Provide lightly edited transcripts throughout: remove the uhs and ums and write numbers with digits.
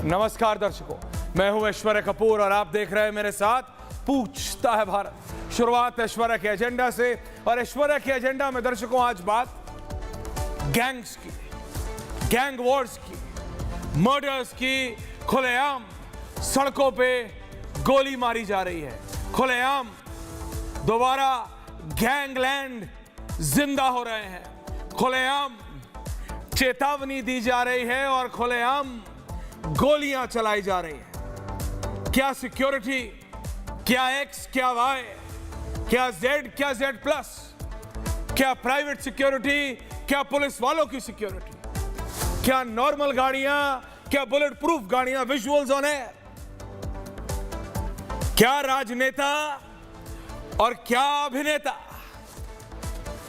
नमस्कार दर्शकों, मैं हूं ऐश्वर्या कपूर और आप देख रहे हैं मेरे साथ पूछता है भारत। शुरुआत ऐश्वर्या के एजेंडा से, और ऐश्वर्या के एजेंडा में दर्शकों आज बात गैंग्स की, गैंग वॉर्स की, मर्डर्स की। खुलेआम सड़कों पे गोली मारी जा रही है, खुलेआम दोबारा गैंगलैंड जिंदा हो रहे हैं, खुलेआम चेतावनी दी जा रही है और खुलेआम गोलियां चलाई जा रही हैं। क्या सिक्योरिटी, क्या एक्स, क्या वाई, क्या जेड, क्या जेड प्लस, क्या प्राइवेट सिक्योरिटी, क्या पुलिस वालों की सिक्योरिटी, क्या नॉर्मल गाड़ियां, क्या बुलेट प्रूफ गाड़ियां, विजुअल्स ऑन एयर, क्या राजनेता और क्या अभिनेता,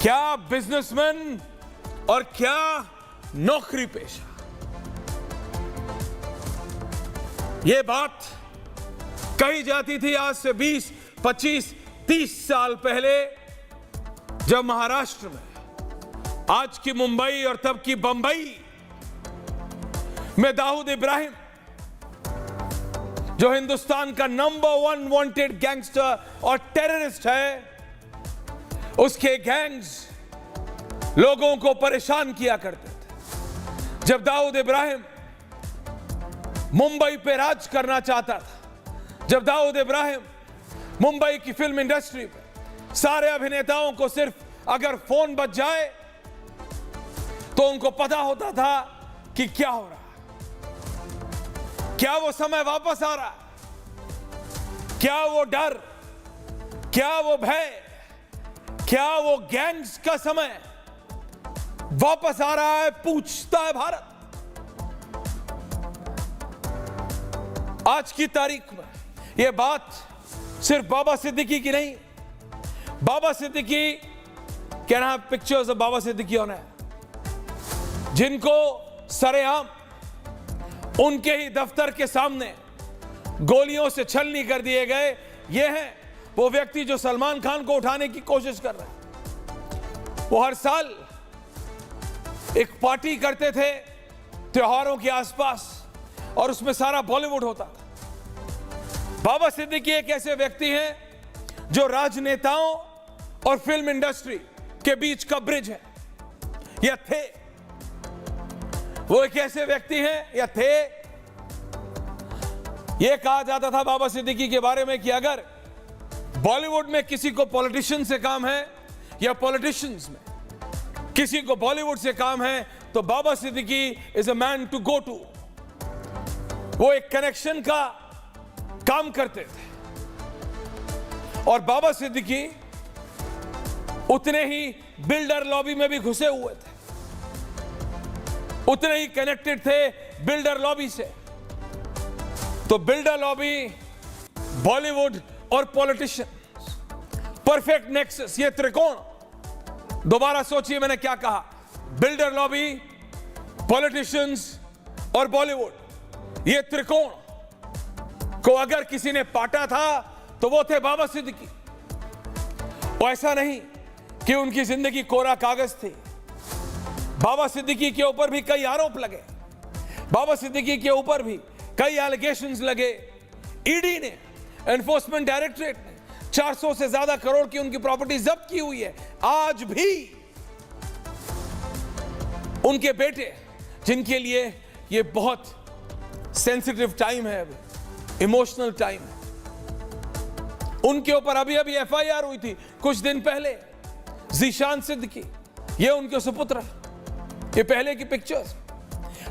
क्या बिजनेसमैन और क्या नौकरी पेशा। यह बात कही जाती थी आज से 20, 25, 30 साल पहले, जब महाराष्ट्र में, आज की मुंबई और तब की बंबई में दाऊद इब्राहिम, जो हिंदुस्तान का नंबर 1 वांटेड गैंगस्टर और टेररिस्ट है, उसके गैंग्स लोगों को परेशान किया करते थे। जब दाऊद इब्राहिम मुंबई पे राज करना चाहता था, जब दाऊद इब्राहिम मुंबई की फिल्म इंडस्ट्री पे सारे अभिनेताओं को सिर्फ अगर फोन बज जाए तो उनको पता होता था कि क्या हो रहा है, क्या वो समय वापस आ रहा है, क्या वो डर, क्या वो भय, क्या वो गैंग्स का समय वापस आ रहा है। पूछता है भारत। आज की तारीख में यह बात सिर्फ बाबा सिद्दीकी की नहीं, बाबा सिद्दीकी, क्या नाम, पिक्चर्स ऑफ बाबा सिद्दीकी होना है, जिनको सरेआम उनके ही दफ्तर के सामने गोलियों से छलनी कर दिए गए। ये हैं वो व्यक्ति जो सलमान खान को उठाने की कोशिश कर रहे हैं। वो हर साल एक पार्टी करते थे त्योहारों के आसपास और उसमें सारा बॉलीवुड होता था। बाबा सिद्दीकी एक ऐसे व्यक्ति हैं जो राजनेताओं और फिल्म इंडस्ट्री के बीच का ब्रिज है, या थे। वो एक ऐसे व्यक्ति हैं, या थे। यह कहा जाता था बाबा सिद्दीकी के बारे में कि अगर बॉलीवुड में किसी को पॉलिटिशियन से काम है या पॉलिटिशियंस में किसी को बॉलीवुड से काम है तो Baba Siddiqui is a man to go to. वो एक कनेक्शन का काम करते थे और बाबा सिद्दीकी उतने ही बिल्डर लॉबी में भी घुसे हुए थे, उतने ही कनेक्टेड थे बिल्डर लॉबी से। तो बिल्डर लॉबी, बॉलीवुड और पॉलिटिशियन, परफेक्ट नेक्सस, ये त्रिकोण। दोबारा सोचिए मैंने क्या कहा, बिल्डर लॉबी, पॉलिटिशियंस और बॉलीवुड, ये त्रिकोण को अगर किसी ने पाटा था तो वो थे बाबा सिद्दीकी। और ऐसा नहीं कि उनकी जिंदगी कोरा कागज थी। बाबा सिद्दीकी के ऊपर भी कई आरोप लगे, बाबा सिद्दीकी के ऊपर भी कई एलिगेशंस लगे। ईडी ने, एनफोर्समेंट डायरेक्टरेट ने 400 से ज्यादा करोड़ की उनकी प्रॉपर्टी जब्त की हुई है। आज भी उनके बेटे, जिनके लिए ये बहुत सेंसिटिव टाइम है, इमोशनल टाइम है, उनके ऊपर अभी अभी एफआईआर हुई थी कुछ दिन पहले। जीशान सिद्दीकी, ये उनके सुपुत्र, ये पहले की पिक्चर्स।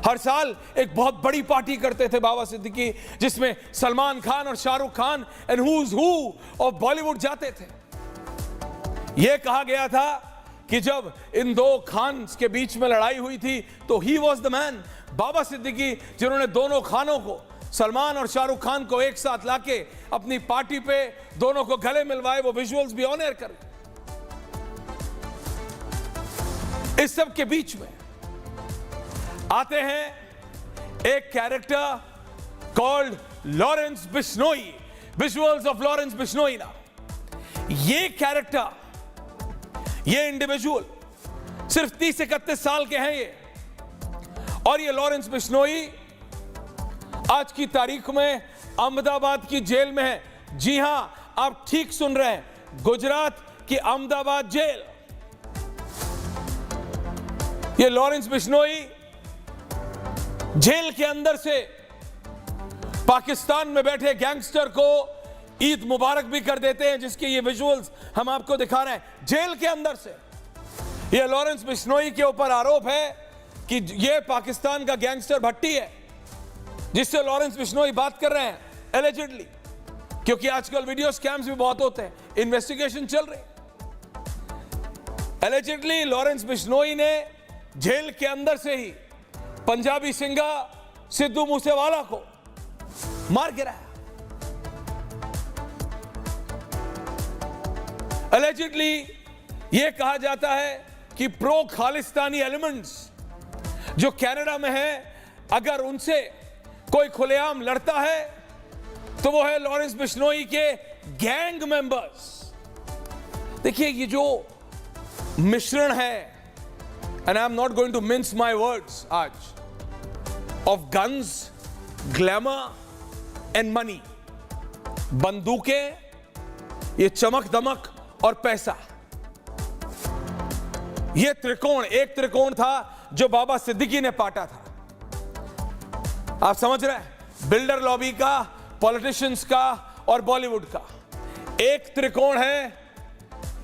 हर साल एक बहुत बड़ी पार्टी करते थे बाबा सिद्दीकी, जिसमें सलमान खान और Shahrukh Khan and who's who of Bollywood जाते थे। यह कहा गया था कि जब इन दो खान के बीच में लड़ाई हुई थी तो ही वॉज द मैन, बाबा सिद्दीकी, जिन्होंने दोनों खानों को, सलमान और शाहरुख खान को एक साथ लाके अपनी पार्टी पे दोनों को गले मिलवाए। वो विजुअल्स भी ऑन एयर कर। इस सब के बीच में आते हैं एक character called Lawrence Bishnoi, visuals of Lawrence Bishnoi ना। ये कैरेक्टर, ये इंडिविजुअल सिर्फ 30-31 साल के हैं ये, और ये लॉरेंस बिश्नोई आज की तारीख में अहमदाबाद की जेल में है। जी हां, आप ठीक सुन रहे हैं, गुजरात की अहमदाबाद जेल। ये लॉरेंस बिश्नोई जेल के अंदर से पाकिस्तान में बैठे गैंगस्टर को ईद मुबारक भी कर देते हैं, जिसके ये विजुअल्स हम आपको दिखा रहे हैं। जेल के अंदर से ये लॉरेंस बिश्नोई के ऊपर आरोप है कि ये पाकिस्तान का गैंगस्टर भट्टी है, जिससे लॉरेंस बिश्नोई बात कर रहे हैं एलिजिडली, क्योंकि आजकल वीडियो स्कैम्स भी बहुत होते हैं, इन्वेस्टिगेशन चल रही। एलिजिडली लॉरेंस बिश्नोई ने जेल के अंदर से ही पंजाबी सिंगा सिद्धू मूसेवाला को मार गिराया। एलिजिडली यह कहा जाता है कि प्रो खालिस्तानी एलिमेंट्स जो कनाडा में है, अगर उनसे कोई खुलेआम लड़ता है तो वो है लॉरेंस बिश्नोई के गैंग मेंबर्स। देखिए ये जो मिश्रण है, and I am not going to mince my words आज, of guns, glamour and money, बंदूकें, ये चमक दमक और पैसा, ये त्रिकोण, एक त्रिकोण था जो बाबा सिद्दीकी ने पाटा था। आप समझ रहे हैं, बिल्डर लॉबी का, पॉलिटिशियंस का और बॉलीवुड का एक त्रिकोण है,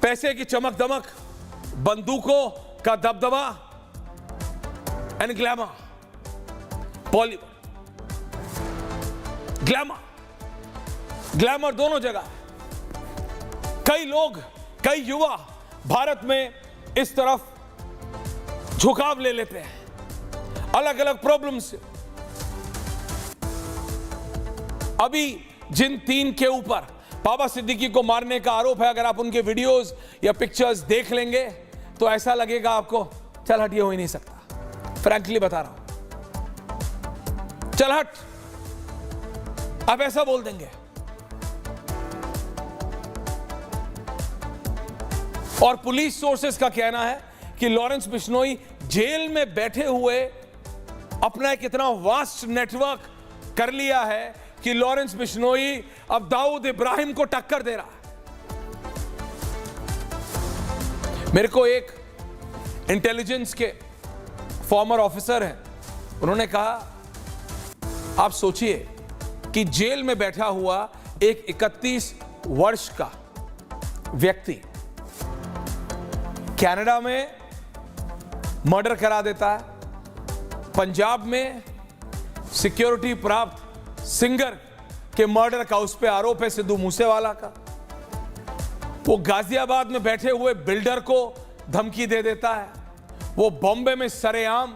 पैसे की चमक दमक, बंदूकों का दबदबा एंड ग्लैमर। बॉलीवुड ग्लैमर दोनों जगह। कई लोग, कई युवा भारत में इस तरफ झुकाव ले लेते हैं अलग अलग प्रॉब्लम से। अभी जिन तीन के ऊपर बाबा सिद्दीकी को मारने का आरोप है, अगर आप उनके वीडियोस या पिक्चर्स देख लेंगे तो ऐसा लगेगा आपको, चल हट, ये हो ही नहीं सकता। फ्रैंकली बता रहा हूं, चल हट, आप ऐसा बोल देंगे। और पुलिस सोर्सेस का कहना है कि लॉरेंस बिश्नोई जेल में बैठे हुए अपना एक इतना वास्ट नेटवर्क कर लिया है कि लॉरेंस बिश्नोई अब दाऊद इब्राहिम को टक्कर दे रहा है। मेरे को एक इंटेलिजेंस के फॉर्मर ऑफिसर हैं, उन्होंने कहा, आप सोचिए कि जेल में बैठा हुआ एक 31 वर्ष का व्यक्ति कनाडा में मर्डर करा देता है, पंजाब में सिक्योरिटी प्राप्त सिंगर के मर्डर का उस पर आरोप है सिद्धू मूसेवाला का, वो गाजियाबाद में बैठे हुए बिल्डर को धमकी दे देता है, वो बॉम्बे में सरेआम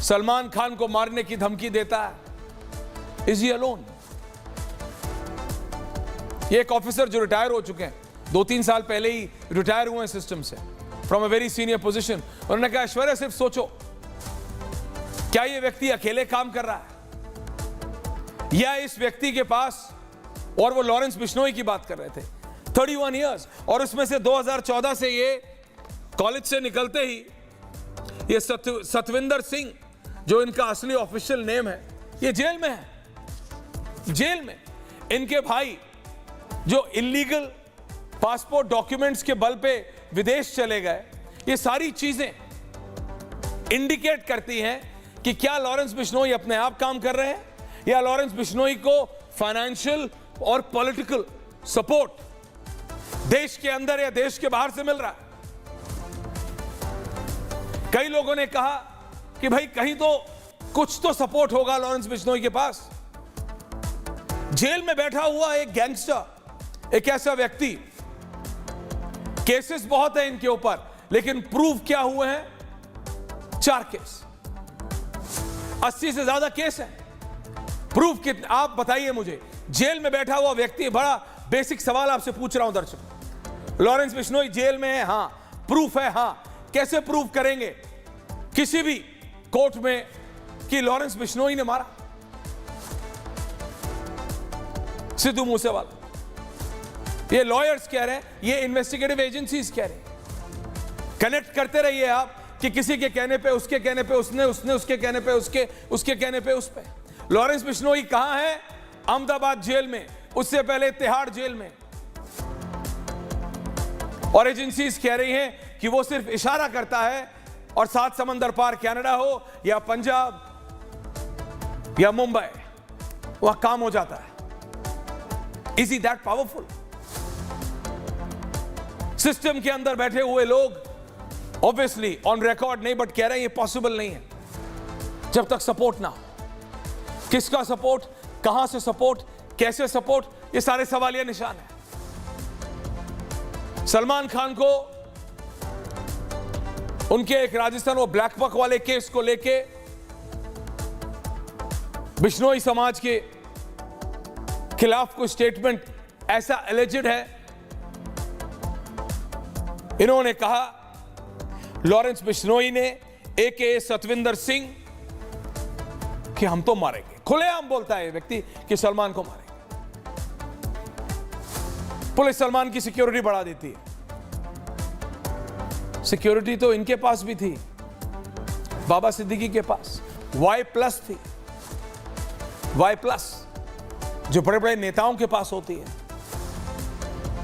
सलमान खान को मारने की धमकी देता है। Is he alone? ये एक ऑफिसर जो रिटायर हो चुके हैं, 2-3 साल पहले ही रिटायर हुए हैं सिस्टम से, from a very senior position. उन्होंने कहा, ऐश्वर्या सिर्फ सोचो, क्या ये व्यक्ति अकेले काम कर रहा है या इस व्यक्ति के पास, और वो लॉरेंस बिश्नोई की बात कर रहे थे, 31 इयर्स, और उसमें से 2014 से ये कॉलेज से निकलते ही ये सतविंदर सिंह, जो इनका असली ऑफिशियल नेम है, ये जेल में है। जेल में इनके भाई जो इलीगल पासपोर्ट डॉक्यूमेंट्स के बल पे विदेश चले गए, ये सारी चीजें इंडिकेट करती हैं कि क्या लॉरेंस बिश्नोई अपने आप काम कर रहे हैं या लॉरेंस बिश्नोई को फाइनेंशियल और पॉलिटिकल सपोर्ट देश के अंदर या देश के बाहर से मिल रहा है। कई लोगों ने कहा कि भाई कहीं तो कुछ तो सपोर्ट होगा लॉरेंस बिश्नोई के पास। जेल में बैठा हुआ एक गैंगस्टर, एक ऐसा व्यक्ति, केसेस बहुत हैं इनके ऊपर, लेकिन प्रूव क्या हुए हैं? 4 केस, 80 से ज्यादा केस हैं। प्रूफ कितने, आप बताइए मुझे। जेल में बैठा हुआ व्यक्ति, बड़ा बेसिक सवाल आपसे पूछ रहा हूं दर्शक, लॉरेंस बिश्नोई जेल में है, हां, प्रूफ है, हां, कैसे प्रूव करेंगे किसी भी कोर्ट में कि लॉरेंस बिश्नोई ने मारा सिद्धू मूसेवाला? ये लॉयर्स कह रहे हैं, ये इन्वेस्टिगेटिव एजेंसीज कह रहे हैं। कनेक्ट करते रहिए आप कि किसी के कहने पे, उसके कहने पे, उसने उसके कहने पे, उसके कहने पे उस पे। लॉरेंस बिश्नोई कहां है? अहमदाबाद जेल में, उससे पहले तिहाड़ जेल में। और एजेंसीज कह रही हैं कि वो सिर्फ इशारा करता है और 7 समंदर पार कनाडा हो या पंजाब या मुंबई, वहां काम हो जाता है। Is he that powerful? System के अंदर बैठे हुए लोग ऑब्वियसली ऑन रिकॉर्ड नहीं, बट कह रहे हैं ये पॉसिबल नहीं है जब तक सपोर्ट ना हो। किसका सपोर्ट, कहां से सपोर्ट, कैसे सपोर्ट, ये सारे सवालिया निशान है। सलमान खान को उनके एक राजस्थान वो ब्लैक बक वाले केस को लेके बिश्नोई समाज के खिलाफ कोई स्टेटमेंट ऐसा एलिजिड है। इन्होंने कहा लॉरेंस बिश्नोई ने एके सतविंदर सिंह कि हम तो मारेंगे। खुलेआम बोलता है व्यक्ति कि सलमान को मारेंगे। पुलिस सलमान की सिक्योरिटी बढ़ा देती है। सिक्योरिटी तो इनके पास भी थी, बाबा सिद्दीकी के पास Y+ थी। Y+ जो बड़े बड़े नेताओं के पास होती है।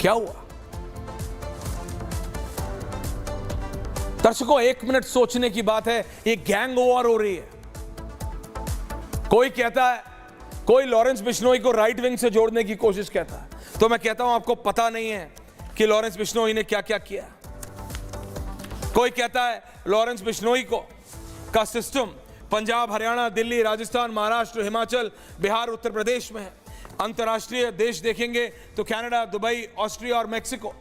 क्या हुआ? दर्शकों, 1 मिनट सोचने की बात है। ये गैंग वॉर हो रही है। कोई कहता है, कोई लॉरेंस बिश्नोई को राइट विंग से जोड़ने की कोशिश कहता है, तो मैं कहता हूं आपको पता नहीं है कि लॉरेंस बिश्नोई ने क्या क्या किया। कोई कहता है लॉरेंस बिश्नोई को का सिस्टम पंजाब, हरियाणा, दिल्ली, राजस्थान, महाराष्ट्र, हिमाचल, बिहार, उत्तर प्रदेश में है। अंतरराष्ट्रीय देश देखेंगे तो कनाडा, दुबई, ऑस्ट्रिया और Mexico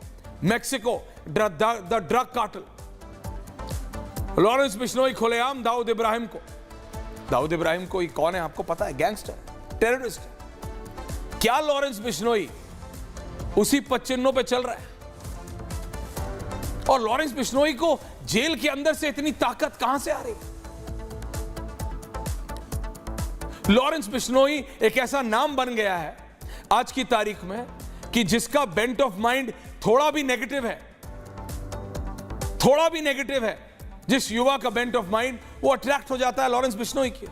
the drug cartel. Lawrence Bishnoi खुलेआम दाऊद इब्राहिम को ही कौन है आपको पता है? Gangster, terrorist. क्या लॉरेंस बिश्नोई उसी 25 पे चल रहा है? और लॉरेंस बिश्नोई को जेल के अंदर से इतनी ताकत कहां से आ रही है? लॉरेंस बिश्नोई एक ऐसा नाम बन गया है आज की तारीख में कि जिसका बेंट ऑफ माइंड थोड़ा भी नेगेटिव है, जिस युवा का बेंट ऑफ माइंड वो अट्रैक्ट हो जाता है लॉरेंस बिश्नोई की,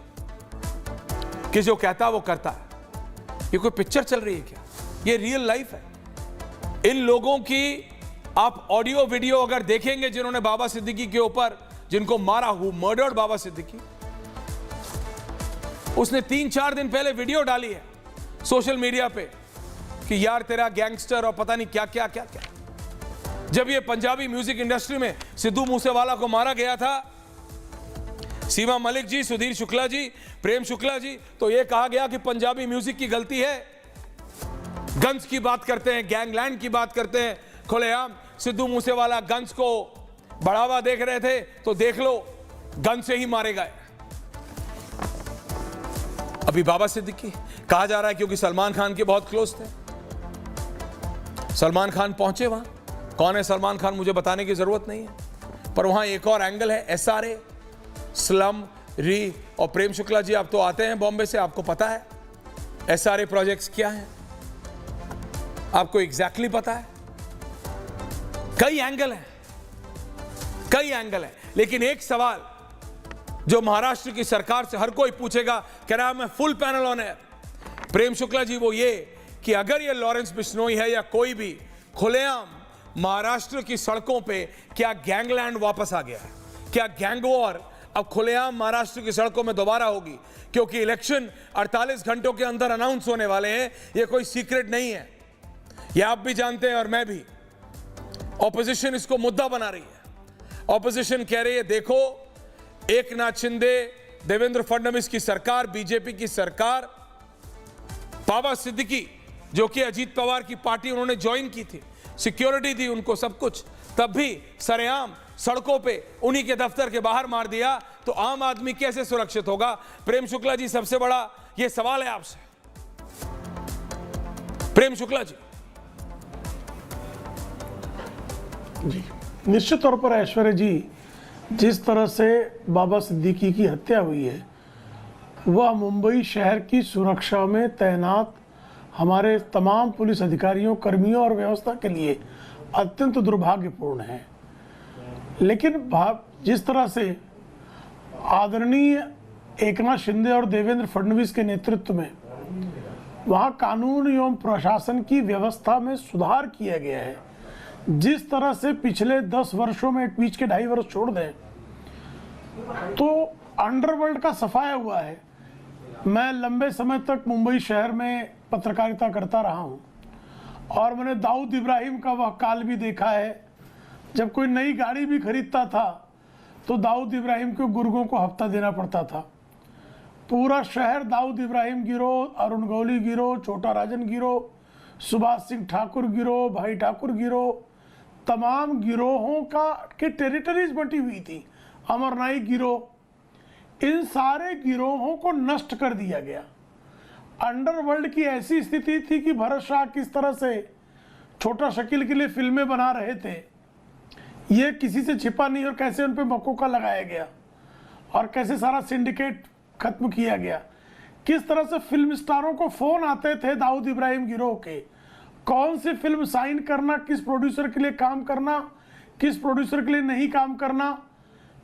कि जो कहता है वो करता है। ये कोई पिक्चर चल रही है क्या? ये रियल लाइफ है। इन लोगों की आप ऑडियो वीडियो अगर देखेंगे जिन्होंने बाबा सिद्दीकी के ऊपर, जिनको मारा, हु मर्डर्ड बाबा सिद्दीकी, उसने 3-4 दिन पहले वीडियो डाली है सोशल मीडिया पे कि यार तेरा गैंगस्टर और पता नहीं क्या क्या क्या क्या। जब ये पंजाबी म्यूजिक इंडस्ट्री में सिद्धू मूसेवाला को मारा गया था, सीमा मलिक जी, सुधीर शुक्ला जी, प्रेम शुक्ला जी, तो ये कहा गया कि पंजाबी म्यूजिक की गलती है। गन्स की बात करते हैं, गैंगलैंड की बात करते हैं खुलेआम। सिद्धू मूसेवाला गन्स को बढ़ावा देख रहे थे तो देख लो, गन से ही मारे गए। अभी बाबा सिद्दीकी कहा जा रहा है क्योंकि सलमान खान के बहुत क्लोज थे। सलमान खान पहुंचे वहां। कौन है सलमान खान मुझे बताने की जरूरत नहीं है, पर वहां एक और एंगल है। SRA, स्लम, री और प्रेम शुक्ला जी, आप तो आते हैं बॉम्बे से, आपको पता है SRA प्रोजेक्ट्स क्या है, आपको एग्जैक्टली पता है। कई एंगल है, लेकिन एक सवाल जो महाराष्ट्र की सरकार से हर कोई पूछेगा, कह रहा है मैं full panel on air, Prem Shukla ji, वो ये कि अगर ये लॉरेंस बिश्नोई है या कोई भी, खुलेआम महाराष्ट्र की सड़कों पे क्या गैंगलैंड वापस आ गया है? क्या गैंग वॉर अब खुलेआम महाराष्ट्र की सड़कों में दोबारा होगी? क्योंकि इलेक्शन 48 घंटों के अंदर अनाउंस होने वाले हैं। ये कोई सीक्रेट नहीं है, ये आप भी जानते हैं और मैं भी। ऑपोजिशन इसको मुद्दा बना रही है। ऑपोजिशन कह रही है देखो, एकनाथ शिंदे, देवेंद्र फडणवीस की सरकार, बीजेपी की सरकार, बाबा सिद्दीकी जो कि अजीत पवार की पार्टी उन्होंने ज्वाइन की थी, सिक्योरिटी दी उनको सब कुछ, तब भी सरेआम सड़कों पे उन्हीं के दफ्तर के बाहर मार दिया, तो आम आदमी कैसे सुरक्षित होगा? प्रेम शुक्ला जी, सबसे बड़ा ये सवाल है आपसे। प्रेम शुक्ला जी। जी, निश्चित तौर पर ऐश्वर्या जी, जिस तरह से बाबा सिद्दीकी की हत्या हुई है, वह मुंबई शहर की सुरक्षा में तैनात हमारे तमाम पुलिस अधिकारियों, कर्मियों और व्यवस्था के लिए अत्यंत दुर्भाग्यपूर्ण है। लेकिन जिस तरह से आदरणीय एकनाथ शिंदे और देवेंद्र फडणवीस के नेतृत्व में वहाँ कानून एवं प्रशासन की व्यवस्था में सुधार किया गया है। जिस तरह से पिछले 10 वर्षों में, एक बीच के 2.5 वर्ष छोड़ दें, तो अंडरवर्ल्ड का सफाया हुआ है। मैं लंबे समय तक मुंबई शहर में पत्रकारिता करता रहा हूँ और मैंने दाऊद इब्राहिम का वह काल भी देखा है जब कोई नई गाड़ी भी खरीदता था तो दाऊद इब्राहिम के गुर्गों को हफ्ता देना पड़ता था। पूरा शहर दाऊद इब्राहिम गिरोह, अरुण गौली गिरोह, छोटा राजन गिरोह, सुभाष सिंह ठाकुर गिरोह, भाई ठाकुर गिरोह, तमाम गिरोहों की टेरिटरीज बटी हुई थी। अमर नाइक गिरोह, इन सारे गिरोहों को नष्ट कर दिया गया। अंडरवर्ल्ड की ऐसी स्थिति थी कि भरत शाह किस तरह से छोटा शकील के लिए फिल्में बना रहे थे, ये किसी से छिपा नहीं, और कैसे उन पे मकोका लगाया गया और कैसे सारा सिंडिकेट खत्म किया गया। किस तरह से फिल्म स्टारों को फोन आते थे दाऊद इब्राहिम गिरोह के, कौन सी फिल्म साइन करना, किस प्रोड्यूसर के लिए काम करना, किस प्रोड्यूसर के लिए नहीं काम करना,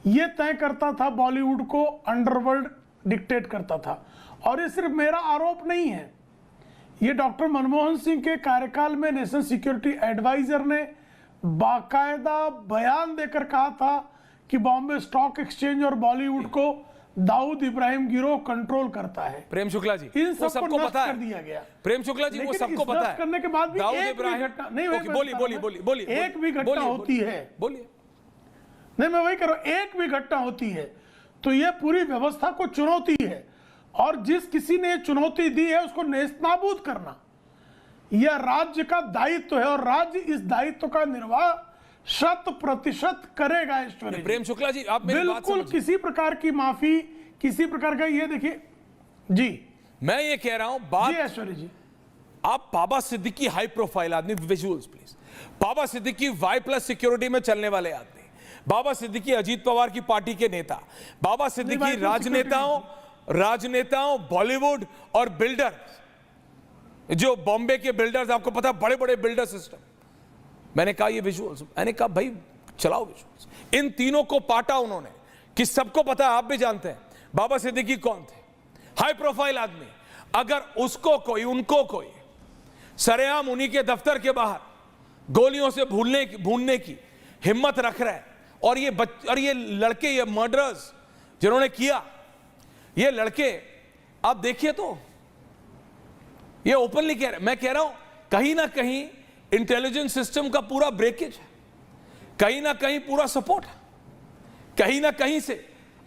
ये तय करता था बॉलीवुड को, अंडरवर्ल्ड डिक्टेट करता था। और ये सिर्फ मेरा आरोप नहीं है, ये डॉक्टर मनमोहन सिंह के कार्यकाल में नेशनल सिक्योरिटी एडवाइजर ने बाकायदा बयान देकर कहा था कि बॉम्बे स्टॉक एक्सचेंज और बॉलीवुड को दाऊद इब्राहिम गिरोह कंट्रोल करता है। प्रेम शुक्ला जी, इन वो सबको पता नष्ट है, कर दिया गया। प्रेम शुक्ला जी, वो सबको पता है। करने के बाद भी दाऊद एक भी इब्राहिम घटना नहीं, बोलिए, एक भी घटना होती है, बोलिए। नहीं, मैं वही कर रहा हूं, एक भी घटना होती है तो यह पूरी व्यवस्था को चुनौती है, और जिस किसी ने चुनौती दी है उसको नेस्तनाबूद करना यह राज्य का दायित्व है, और राज्य इस दायित्व का निर्वाह 100% करेगा। ऐश्वर्य जी, प्रेम शुक्ला जी, आप मेरी बात बिल्कुल समझिए। किसी प्रकार की माफी, किसी प्रकार का, ये देखिए जी, मैं ये कह रहा हूं, बात जी ऐश्वर्य जी, आप बाबा सिद्दीकी हाई प्रोफाइल आदमी, visuals please. Baba Siddiqui Y+ security में चलने वाले आदमी, बाबा सिद्दीकी अजीत पवार की पार्टी के नेता, बाबा सिद्दीकी राजनेताओं बॉलीवुड और बिल्डर, जो बॉम्बे के बिल्डर्स, आपको पता, बड़े बड़े बिल्डर सिस्टम, मैंने कहा ये विजुअल्स, मैंने कहा भाई चलाओ विजुअल्स। इन तीनों को पाटा उन्होंने, कि सबको पता है, आप भी जानते हैं बाबा सिद्दीकी कौन थे, हाई प्रोफाइल आदमी। अगर उसको कोई, उनको कोई सरेआम उन्हीं के दफ्तर के बाहर गोलियों से भूनने की हिम्मत रख रहा है, और ये लड़के, ये मर्डरर्स जिन्होंने किया, ये लड़के, आप देखिए तो ये ओपनली कह रहे, मैं कह रहा हूं कहीं ना कहीं इंटेलिजेंस सिस्टम का पूरा ब्रेकेज है, कहीं ना कहीं पूरा सपोर्ट है, कहीं ना कहीं से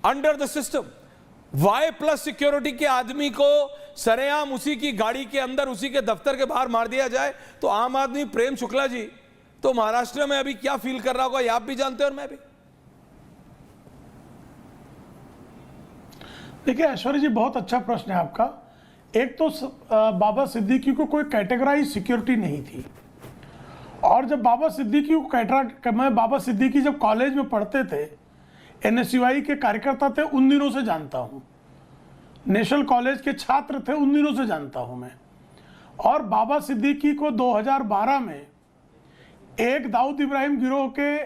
under the system Y+ security के आदमी को सरेआम उसी की गाड़ी के अंदर, उसी के दफ्तर के बाहर मार दिया जाए, तो आम आदमी, प्रेम शुक्ला जी, तो महाराष्ट्र में अभी क्या फील कर रहा होगा, ये आप भी जानते हैं और मैं भी। देखिए ऐश्वर्य जी, बहुत अच्छा प्रश्न है आपका। एक तो बाबा सिद्दीकी को कोई कैटेगराइज सिक्योरिटी नहीं थी, और जब बाबा सिद्दीकी को मैं बाबा सिद्दीकी जब कॉलेज में पढ़ते थे, NSUI के कार्यकर्ता थे, उन दिनों से जानता हूं, नेशनल कॉलेज के छात्र थे, उन दिनों से जानता हूं मैं। और बाबा सिद्दीकी को 2012 में एक दाऊद इब्राहिम गिरोह के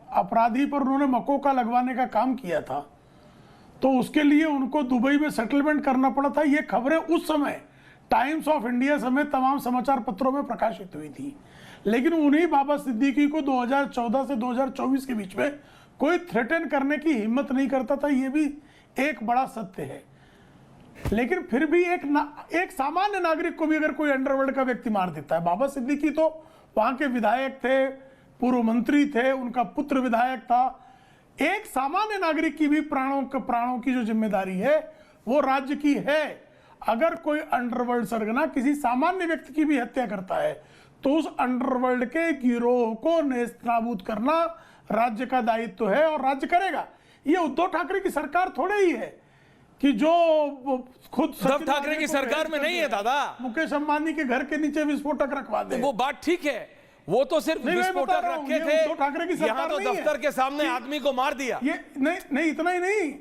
अपराधी पर उन्होंने मकोका लगवाने का काम किया था, तो उसके लिए उनको दुबई में सेटलमेंट करना पड़ा था। ये खबरें उस समय टाइम्स ऑफ इंडिया समेत तमाम समाचार पत्रों में प्रकाशित हुई थी। लेकिन उन्हीं बाबा सिद्दीकी को 2014 से 2024 के बीच में कोई थ्रेटन करने की हिम्मत नहीं करता था, ये भी एक बड़ा सत्य है। लेकिन फिर भी एक सामान्य नागरिक को भी अगर कोई अंडरवर्ल्ड का व्यक्ति मार देता है, बाबा सिद्दीकी तो वहां के विधायक थे, पूर्व मंत्री थे, उनका पुत्र विधायक था, एक सामान्य नागरिक की भी प्राणों की जो जिम्मेदारी है वो राज्य की है। अगर कोई अंडरवर्ल्ड सरगना किसी सामान्य व्यक्ति की भी हत्या करता है तो उस अंडरवर्ल्ड के गिरोह को नेस्तनाबूद करना राज्य का दायित्व है, और राज्य करेगा। ये उद्धव ठाकरे की सरकार थोड़े ही है कि जो खुद उद्धव ठाकरे की सरकार में नहीं है दादा, मुकेश अंबानी के घर के नीचे विस्फोटक रखवा दे। वो बात ठीक है, वो तो सिर्फ विस्फोटक रखे थे, उद्धव ठाकरे की सरकार यहाँ तो दफ्तर के सामने आदमी को मार दिया। ये नहीं, इतना ही नहीं,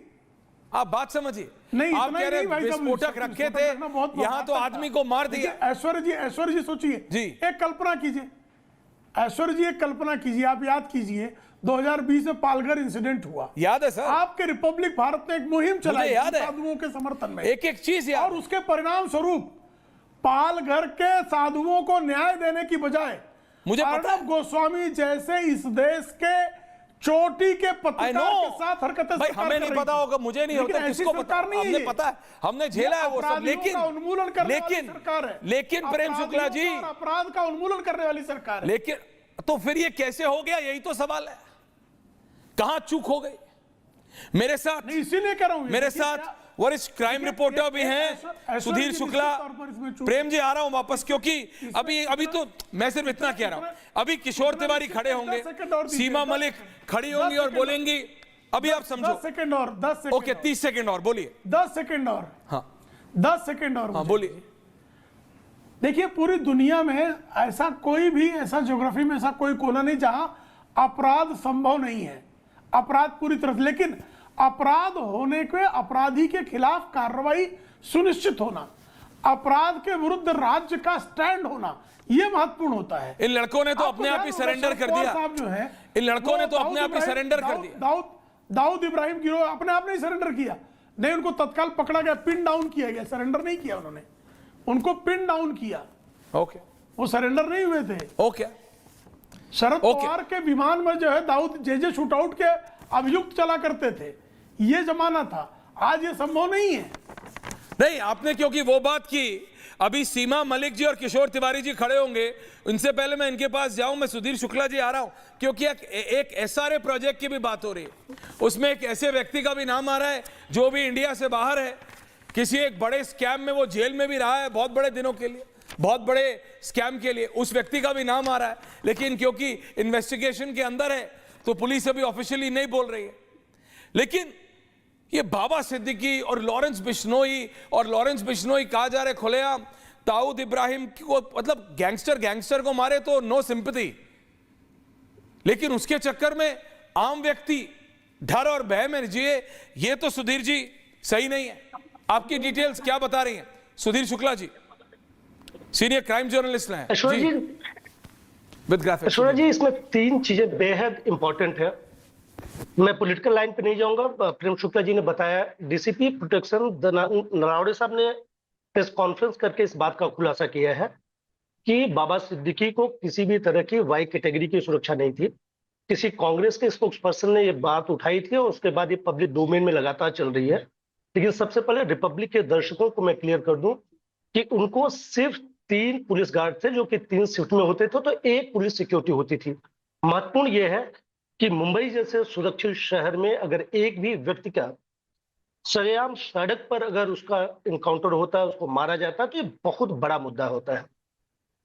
आप बात समझिए, नहीं आप इतना कह ही रहे नहीं भाई साहब, विस्फोटक रखे थे, यहाँ तो आदमी को मार दिया। ऐश्वर्य जी सोचिए जी, एक कल्पना कीजिए, ऐश्वर्य जी एक कल्पना कीजिए, आप याद कीजिए 2020 में पालघर इंसिडेंट हुआ, याद है सर, आपके रिपब्लिक भारत ने एक मुहिम चलाई याद है। साधुओं के समर्थन में, एक एक चीज याद, और उसके परिणाम स्वरूप पालघर के साधुओं को न्याय देने की बजाय मुझे पता है। अर्णब गोस्वामी जैसे इस देश के चोटी के पत्रकार के साथ हरकतें भाई, हमें नहीं पता होगा, मुझे नहीं होता, किसको पता, हमने पता है, हमने झेला है वो सब, लेकिन उन्मूलन करने वाली सरकार है, लेकिन प्रेम शुक्ला जी, अपराध का उन्मूलन करने वाली सरकार है। लेकिन तो फिर ये कैसे हो गया, यही तो सवाल है, कहां चूक हो गई। मेरे साथ, इसीलिए कह रहा हूं, मेरे साथ वरिष्ठ क्राइम रिपोर्टर भी हैं सुधीर शुक्ला। प्रेम जी आ रहा हूं वापस, क्योंकि अभी तो मैं सिर्फ इतना कह रहा हूं, अभी किशोर तिवारी खड़े होंगे, सीमा मलिक खड़ी होंगी और बोलेंगी, अभी आप समझो 10 सेकंड और 10 सेकंड, ओके 30 सेकंड और बोलिए, 10 सेकंड और, हाँ 10 सेकंड और, हाँ बोलिए। देखिए पूरी दुनिया में ऐसा कोई भी, ऐसा ज्योग्राफी में ऐसा कोई कोना नहीं जहां अपराध संभव नहीं है, अपराध पूरी तरह से, लेकिन अपराध होने के, अपराधी के खिलाफ कार्रवाई सुनिश्चित होना, अपराध के विरुद्ध राज्य का स्टैंड होना, यह महत्वपूर्ण होता है। इन लड़कों ने तो अपने आप ही सरेंडर कर दिया, साहब जो है, इन लड़कों ने तो अपने आप ही सरेंडर कर दिया। दाऊद इब्राहिम गिरोह अपने आप नहीं सरेंडर किया, नहीं उनको तत्काल पकड़ा गया, पिन डाउन किया गया, सरेंडर नहीं किया उन्होंने, उनको पिन डाउन किया, ओके, वो सरेंडर नहीं हुए थे। ओके, शरद पवार के विमान में जो है दाऊद जे शूटआउट के अभियुक्त चला करते थे, ये जमाना था, आज ये संभव नहीं है। नहीं, आपने क्योंकि वो बात की, अभी सीमा मलिक जी और किशोर तिवारी जी खड़े होंगे, इनसे पहले मैं इनके पास जाऊं, मैं सुधीर शुक्ला जी आ रहा हूं, क्योंकि एक एसआरए प्रोजेक्ट की भी बात हो रही है, उसमें एक ऐसे व्यक्ति का भी नाम आ रहा है जो भी इंडिया से बाहर है, किसी एक बड़े स्कैम में वो जेल में भी रहा है बहुत बड़े दिनों के लिए, बहुत बड़े स्कैम के लिए, उस व्यक्ति का भी नाम आ रहा है, लेकिन क्योंकि इन्वेस्टिगेशन के अंदर है तो पुलिस अभी ऑफिशियली नहीं बोल रही है। लेकिन ये बाबा सिद्दीकी और लॉरेंस बिश्नोई कहा जा रहा है खुलेआम, दाऊद इब्राहिम को, मतलब गैंगस्टर को मारे तो नो सिंपैथी, लेकिन उसके चक्कर में आम व्यक्ति डर और भय में जिए, ये तो सुधीर जी सही नहीं है। आपकी डिटेल्स क्या बता रही हैं Sudhir Shukla ji, senior crime journalist हैं जी, विद ग्राफिक्स। ऐश्वर्या जी, इसमें 3 चीजें बेहद इंपॉर्टेंट है, मैं पॉलिटिकल लाइन पे नहीं जाऊंगा। प्रेम शुक्ला जी ने बताया, डीसीपी प्रोटेक्शन नरावड़े साहब ने प्रेस कॉन्फ्रेंस करके इस बात का खुलासा किया है कि बाबा सिद्दीकी को किसी भी तरह की वाई कैटेगरी की सुरक्षा नहीं थी। किसी कांग्रेस के स्पोक्स पर्सन ने ये बात उठाई थी और उसके बाद ये पब्लिक डोमेन में लगातार चल रही है। लेकिन सबसे पहले रिपब्लिक के दर्शकों को मैं क्लियर कर दूं कि उनको सिर्फ 3 पुलिस गार्ड थे जो कि 3 शिफ्ट में होते थे, तो 1 पुलिस सिक्योरिटी होती थी। महत्वपूर्ण यह है कि मुंबई जैसे सुरक्षित शहर में अगर एक भी व्यक्ति का सरेआम सड़क पर अगर उसका इनकाउंटर होता है, उसको मारा जाता है, तो ये बहुत बड़ा मुद्दा होता है।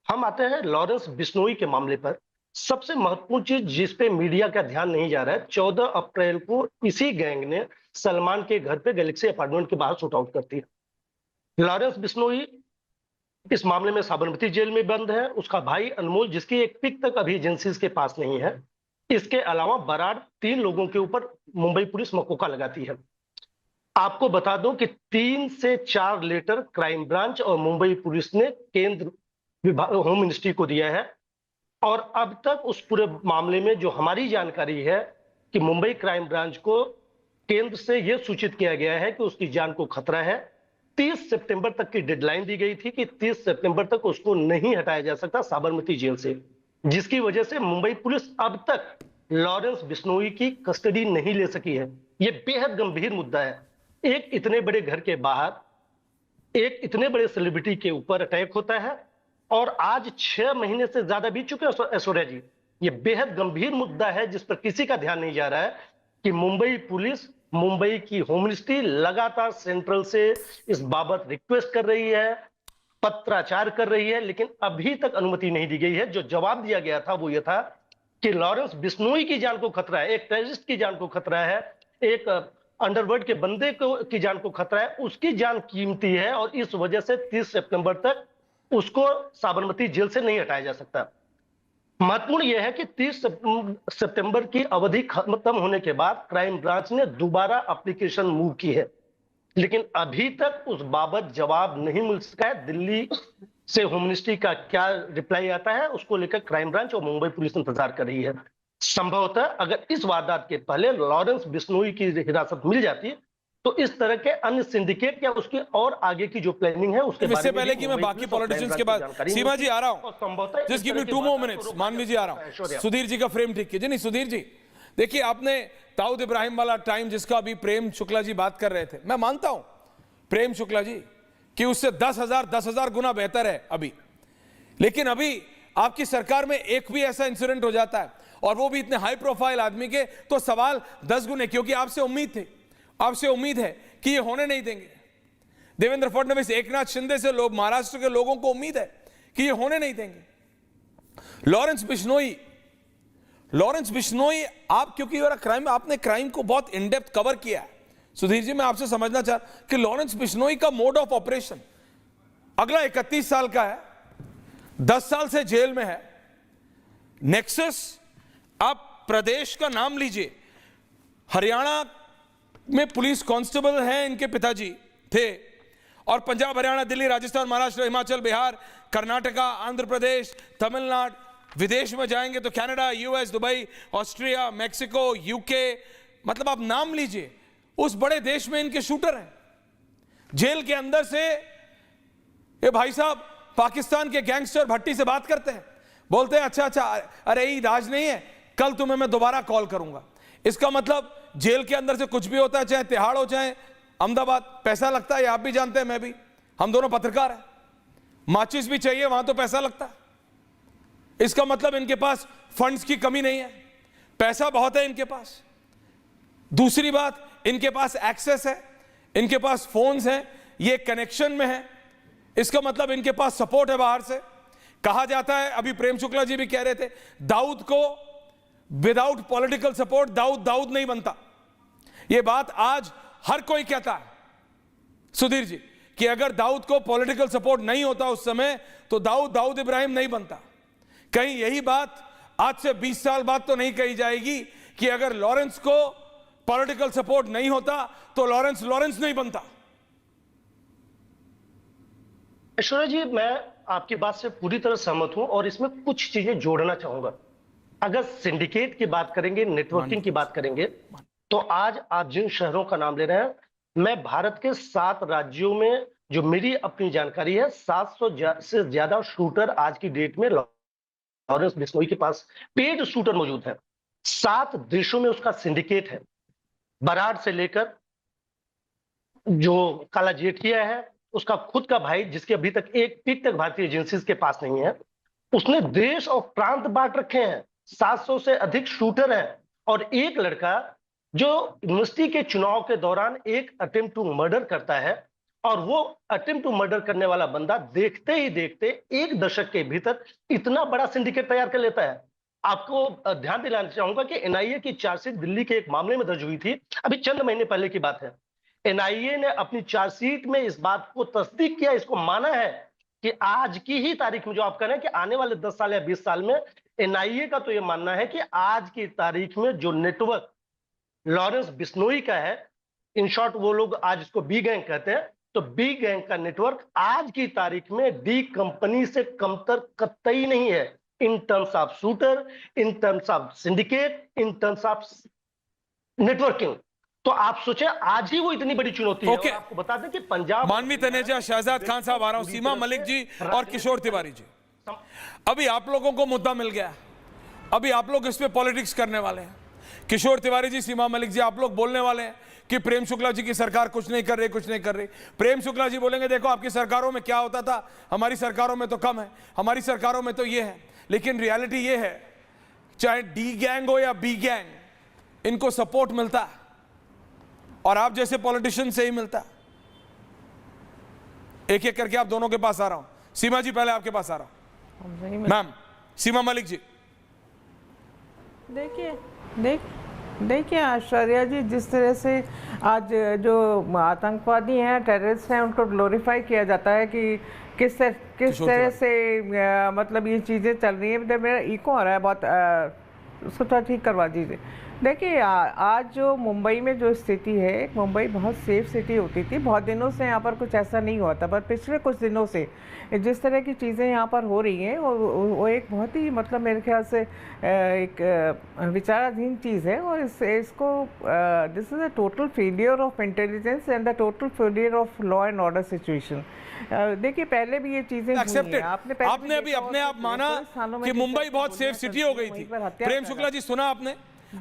हम आते हैं लॉरेंस बिश्नोई के मामले पर। सबसे महत्वपूर्ण चीज जिस पे मीडिया का ध्यान नहीं जा रहा है, 14 अप्रैल को इसी गैंग ने सलमान के घर पे गैलेक्सी अपार्टमेंट के बाहर शूट आउट कर दिया। लॉरेंस बिश्नोई इस मामले में साबरमती जेल में बंद है। उसका भाई अनमोल, जिसकी एक पिक तक अभी एजेंसीज के पास नहीं है, इसके अलावा बराड़ 3 लोगों के ऊपर मुंबई पुलिस मकोका लगाती है। आपको बता दूं कि 3 से 4 लेटर क्राइम ब्रांच और मुंबई पुलिस ने केंद्र विभाग, होम मिनिस्ट्री को दिया है, और अब तक उस पूरे मामले में जो हमारी जानकारी है कि मुंबई क्राइम ब्रांच को केंद्र से यह सूचित किया गया है कि उसकी जान को खतरा है। 30 सितंबर तक की डेडलाइन दी गई थी कि 30 सितंबर तक उसको नहीं हटाया जा सकता साबरमती जेल से, जिसकी वजह से मुंबई पुलिस अब तक लॉरेंस बिश्नोई की कस्टडी नहीं ले सकी है। यह बेहद गंभीर मुद्दा है। एक इतने बड़े घर के बाहर एक इतने बड़े सेलिब्रिटी के ऊपर अटैक होता है, और आज 6 महीने से ज्यादा बीत चुके हैं ऐश्वर्या जी। यह बेहद गंभीर मुद्दा है जिस पर किसी का ध्यान नहीं जा रहा है कि मुंबई पुलिस, मुंबई की होम मिनिस्ट्री लगातार सेंट्रल से इस बाबत रिक्वेस्ट कर रही है, पत्राचार कर रही है, लेकिन अभी तक अनुमति नहीं दी गई है। जो जवाब दिया गया था वो ये था कि लॉरेंस बिश्नोई की जान को खतरा है, एक टेररिस्ट की जान को खतरा है, एक अंडरवर्ल्ड के बंदे की जान को खतरा है, उसकी जान कीमती है, और इस वजह से 30 सितंबर तक उसको साबरमती जेल से नहीं हटाया जा सकता। महत्वपूर्ण यह है कि 30 सितंबर की अवधि खत्म होने के बाद क्राइम ब्रांच ने दोबारा एप्लीकेशन मूव की है, लेकिन अभी तक उस बाबत जवाब नहीं मिल सका है। दिल्ली से होम मिनिस्ट्री का क्या रिप्लाई आता है, उसको लेकर क्राइम ब्रांच और मुंबई पुलिस इंतजार कर रही है। संभवतः अगर इस वारदात के पहले लॉरेंस बिश्नोई की हिरासत मिल जाती तो इस तरह के अन्य सिंडिकेट या उसके और आगे की जो प्लानिंग है उसके बारे इससे में पहले कि मैं बाकी पॉलिटिशियंस के बाद सीमा जी आ रहा हूं, संभवतः just give me 2 more minutes. मानवी जी आ रहा हूं, सुधीर जी का फ्रेम ठीक कीजिए। नहीं सुधीर जी, देखिए आपने दाऊद इब्राहिम वाला टाइम जिसका अभी प्रेम शुक्ला जी बात कर रहे थे, मैं मानता हूं प्रेम शुक्ला जी कि उससे 10,000 गुना बेहतर है अभी, लेकिन अभी आपकी सरकार में एक भी ऐसा इंसिडेंट हो जाता है और वो भी इतने हाई प्रोफाइल आदमी के, तो सवाल 10 गुने, क्योंकि आपसे उम्मीद है कि ये होने नहीं देंगे। देवेंद्र फडणवीस, एकनाथ शिंदे से लोग, महाराष्ट्र के लोगों को उम्मीद है कि ये होने नहीं देंगे। लॉरेंस बिश्नोई आप, क्योंकि आपने क्राइम को बहुत इन डेप्थ कवर किया है। सुधीर जी, मैं आपसे समझना चाह कि लॉरेंस बिश्नोई का मोड ऑफ ऑपरेशन, अगला 31 साल का है, 10 साल से जेल में है, नेक्सस, आप प्रदेश का नाम लीजिए, हरियाणा में पुलिस कांस्टेबल हैं, इनके पिताजी थे, और पंजाब, हरियाणा, दिल्ली, राजस्थान, महाराष्ट्र, हिमाचल, बिहार, कर्नाटका, आंध्र प्रदेश, तमिलनाडु, विदेश में जाएंगे तो Canada, US, Dubai, Austria, Mexico, UK, मतलब आप नाम लीजिए, उस बड़े देश में इनके शूटर हैं। जेल के अंदर से ये भाई साहब पाकिस्तान के गैंगस्टर भट्टी से बात करते हैं, बोलते हैं अच्छा, अरे ईद आज नहीं है, कल तुम्हें मैं दोबारा कॉल करूंगा। इसका मतलब जेल के अंदर से कुछ भी होता है, चाहे तिहाड़ हो चाहे अहमदाबाद, पैसा लगता है, आप भी जानते हैं, मैं भी, हम दोनों पत्रकार हैं, माचिस भी चाहिए वहां तो पैसा लगता है। इसका मतलब इनके पास फंड्स की कमी नहीं है, पैसा बहुत है इनके पास। दूसरी बात, इनके पास एक्सेस है, इनके पास फोन्स हैं, ये कनेक्शन में है, इसका मतलब इनके पास सपोर्ट है बाहर से। कहा जाता है, अभी प्रेम शुक्ला जी भी कह रहे थे, दाऊद को विदाउट पॉलिटिकल सपोर्ट दाऊद नहीं बनता। यह बात आज हर कोई कहता है सुधीर जी, कि अगर दाऊद को पॉलिटिकल सपोर्ट नहीं होता उस समय तो दाऊद इब्राहिम नहीं बनता। कहीं यही बात आज से 20 साल बाद तो नहीं कही जाएगी कि अगर लॉरेंस को पॉलिटिकल सपोर्ट नहीं होता तो लॉरेंस नहीं बनता। ऐश्वर्या जी, मैं आपकी बात से पूरी तरह सहमत हूं और इसमें कुछ चीजें जोड़ना चाहूंगा। अगर सिंडिकेट की बात करेंगे, नेटवर्किंग की बात करेंगे, तो आज आप जिन शहरों का नाम ले रहे हैं, मैं भारत के 7 राज्यों में, जो मेरी अपनी जानकारी है, 700 से ज्यादा शूटर आज की डेट में लॉरेंस बिश्नोई के पास पेड शूटर मौजूद है। 7 देशों में उसका सिंडिकेट है। बराड़ से लेकर जो काला जेठिया है, उसका खुद का भाई, जिसके अभी तक एक पिक तक भारतीय एजेंसीज के पास नहीं है, उसने देश और प्रांत बांट रखे हैं। 700 से अधिक शूटर हैं और एक लड़का जो यूनिवर्सिटी के चुनाव के दौरान एक अटेम्प्ट टू मर्डर करता है, और वो अटेम्प्ट टू मर्डर करने वाला बंदा देखते ही देखते 1 दशक के भीतर इतना बड़ा सिंडिकेट तैयार कर लेता है। आपको ध्यान दिलाना चाहूंगा कि एनआईए की चार्जशीट दिल्ली के एक मामले में दर्ज हुई थी, अभी चंद महीने पहले की बात है। एनआईए ने अपनी चार्जशीट में इस बात को तस्दीक किया, इसको माना है कि आज की ही तारीख में, जो आप कह रहे हैं कि आने वाले 10 साल या 20 साल में, एनआईए का तो यह मानना है कि आज की तारीख में जो नेटवर्क लॉरेंस बिश्नोई का है, इन शॉर्ट वो लोग आज इसको बी गैंग कहते हैं, तो बी गैंग का नेटवर्क आज की तारीख में डी कंपनी से कमतर कतई नहीं है, in terms of shooter, in terms of syndicate, in terms of networking. तो आप सोचे आज ही वो इतनी बड़ी चुनौती है। और आपको बता दें कि पंजाब, मानवी तनेजा, शहजाद खान साहब आ रहा हूं, सीमा मलिक जी और किशोर तिवारी जी, अभी आप लोगों को मुद्दा मिल गया, अभी आप लोग इस पे पॉलिटिक्स करने वाले हैं। किशोर तिवारी जी, सीमा मलिक जी, आप लोग बोलने वाले हैं कि प्रेम शुक्ला जी की सरकार कुछ नहीं कर रही। प्रेम शुक्ला जी बोलेंगे देखो आपकी सरकारों में क्या होता था, हमारी सरकारों में तो कम है, हमारी सरकारों में तो ये है। लेकिन रियलिटी ये है, चाहे डी गैंग हो या बी गैंग, इनको सपोर्ट मिलता है और आप जैसे पॉलिटिशियन से ही मिलता है। एक एक करके आप दोनों के पास आ रहा हूं। सीमा जी पहले आपके पास आ रहा हूं। मैम सीमा मलिक जी, देखिए ऐश्वर्या जी, जिस तरह से आज जो आतंकवादी हैं, टेररिस्ट हैं, उनको ग्लोरीफाई किया जाता है कि किस तरह से मतलब ये चीज़ें चल रही हैं। मेरा इको आ रहा है बहुत, उसको थोड़ा ठीक करवा दीजिए। देखिए आज जो मुंबई में जो स्थिति है, मुंबई बहुत सेफ सिटी होती थी, बहुत दिनों से यहाँ पर कुछ ऐसा नहीं हुआ था, पर पिछले कुछ दिनों से जिस तरह की चीज़ें यहाँ पर हो रही हैं वो एक बहुत ही मतलब मेरे ख्याल से एक विचाराधीन चीज़ है। और इसको this is a total failure of intelligence and the total failure of law and order situation. देखिए पहले भी ये चीज़ें एक्सेप्टेड, आपने अभी अपने आप माना कि मुंबई बहुत सेफ सिटी हो गई थी। प्रेम शुक्ला जी सुना आपने,